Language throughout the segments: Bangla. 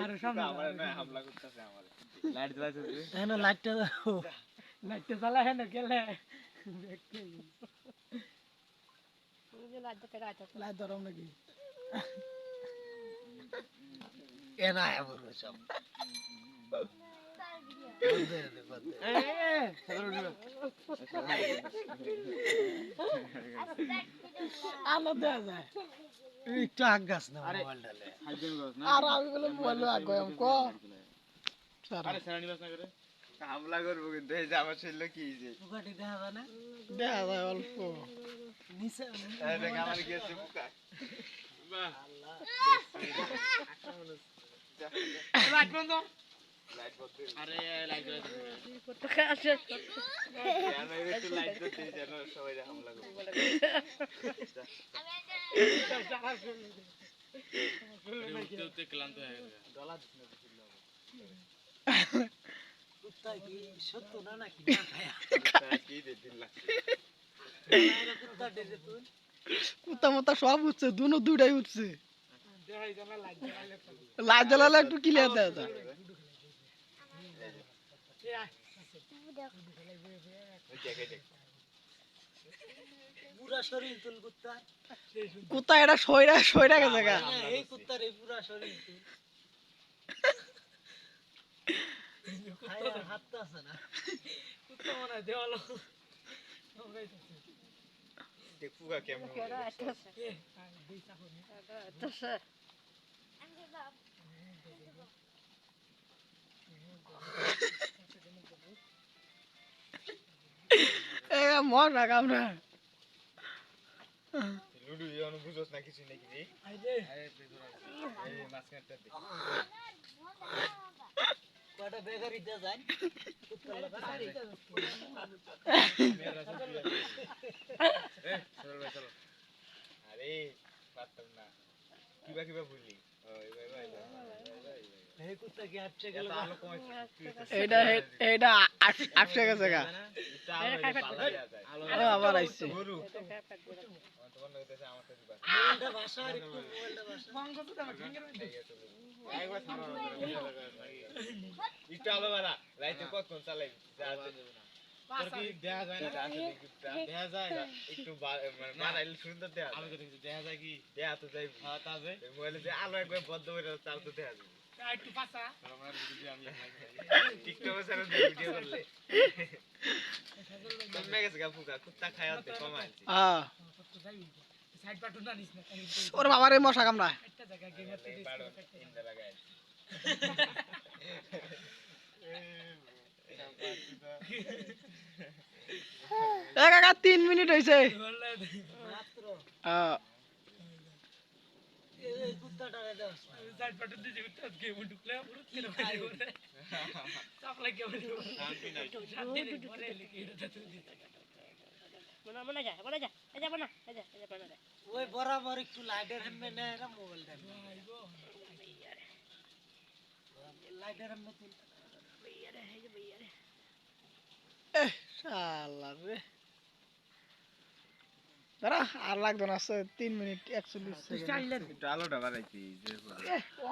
আরে সামনে আমারে না হামলা করতেছে আমারে লাইট জ্বালাইছে তুই এনে লাইটটা লাইটটা জ্বালা হেন গেলে দেখতে লাইট ধরম নাকি এনা এমন সব আলো দেওয়া যায় একটু আগ গাছ না মোবাইল ডালে আর আমি বলে মোবাইল আগ ক আরে সেনা নিবাস না করে হামলা করব কিন্তু এই যে আমার ছেলে কি হইছে বুকাটি দেখা যায় না দেখা যায় অল্প নিচে এই দেখ আমার গেছে বুকা বাহ আল্লাহ লাইট বন্ধ লাইট বন্ধ আরে লাইট জ্বলে কত কাছে আমি একটু লাইট দিতে যেন সবাই হামলা করে উঠতে উঠতে ক্লান্ত হয়ে গেছে গলা দিছিল কুত্তা কি সত্য না নাকি না ভাইয়া কি দিছিল কুত্তা ডেরে তুই কুত্তা মতা সব উঠছে দুটাই উঠছে দেখাই জানা লাইট জ্বালালে একটু ক্লিয়ার দেখা যায় পুরা শরীর তুল কুত্তা কুত্তা এটা সইরা গেছে গা এই কুত্তার এই পুরা শরীর তুল হাতটা আছে না কুত্তা মনে হয় দেওয়ালো দেখুগা কেমন এ মজা কামরা লুডু ইওন বুঝছস না কিছু নাকি রে আইলে এই মাছ কাটতে দে কয়টা বেগারি দে যায় কুত্তা লাগা মেরা সব এ চলো ভাই চলো আরে পারতাম না কিবা ভুললি ওই ভাই এই কুত্তা কি আটছে গেল আলো কমাইছে এটা আটকে গেছে গা আলো আবার আইছে গরু তোমার লাগতেছে আমার কাছে বাস মোবাইলটা ভাষা আর একটু মোবাইলটা ভাষা বঙ্গতে তো ফিঙ্গার একবার ছাড়ো ইটা আলো বাড়া রাইতে কতক্ষণ চালাই তোর কি দেখা যায় না দেখা যায় একটু মানে বাড়াইলে সুন্দর দেখা আমি দেখি দেখা যায় কি দেখা তো যাই হ্যাঁ তাবে মোবাইলে যে আলো একবার বন্ধ করে তাও তো দেখা যায় একটু পাছা আমার ভিডিও আমি টিকটকে ছাড়া ভিডিও করলে কমে গেছে গা ফুকা কুত্তা খায়াতে কমাইছি হ্যাঁ সাইড বাটন না নিস না ওর বাবারে মশা কামড়া একটা জায়গা গেমে তো পাড়ো ইন্দা লাগাই এ কাকা 3 মিনিট হইছে মাত্র হ্যাঁ এই কুত্তাটা রে দাও সাইড বাটন দিয়ে কুত্তা গেম ঢুকলে পুরো কিলো খাই করে সাপ্লাই কেমন শান্তি নাই শান্তি নেই পরে লিখে এটা তুই দিতে মনে যা এই যাব না এই যা বনা দে ওই বরাবর একটু লাইটের হামে না এরা মোবাইলটা আইবো লাইটের হামে তুই ভাইয়ারে এই যে ভাইয়ারে শালা রে দাঁড়া আর লাগবে না 3 মিনিট 41 সেকেন্ড একটু আলোটা বাড়াইছি যে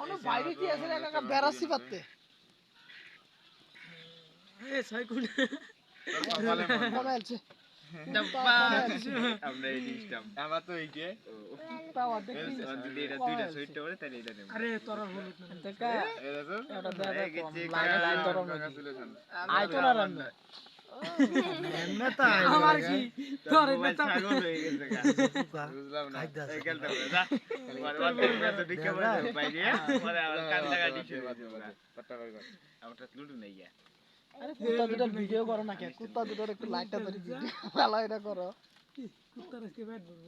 ওনো বাইরে কি আছে রে কাকা বেরাসি পাতে এ সাইকুল কমাইছে আমরা এই ডিস্টাম আমরা তো এই যে পাওয়ার দেখি এটা দুইটা সুইট করে তাই এটা নেব আরে তোর হলুদ না দেখা এটা তো এটা দেখা এই যে লাইট ধরো আই তো না রান্না নেতা আমার কি তোর নেতা ছাগল হয়ে গেছে বুঝলাম না এই গেলটা যা ওয়াটার মেসে দিকে বসে বাইরে পরে আবার কান লাগা দিছে পাটা বার কর আমারটা লুটু নাই গিয়া আরে কুত্তা দুটো ভিডিও করো না কে কুত্তা দুটোর একটু লাইটটা ধরে ভিডিও ভালো এটা করো কুত্তার কে ব্যাট বলবো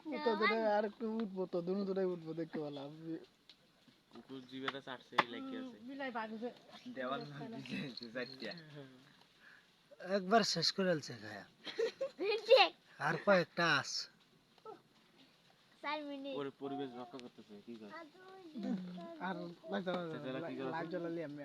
কুত্তা দুটো আর একটু উঠবো তো দুটোই উঠবো দেখতে ভালো কুকুর জিবেটা চাটছে লাগি আছে মিলাই বাজে দেওয়াল দিছে চাটিয়া একবার শেষ করে আলছে খায়া আর কয়েকটা আছে 4 মিনিট পরিবেশ রক্ষা করতেছে কি করে আর লাইট জ্বালালি আমি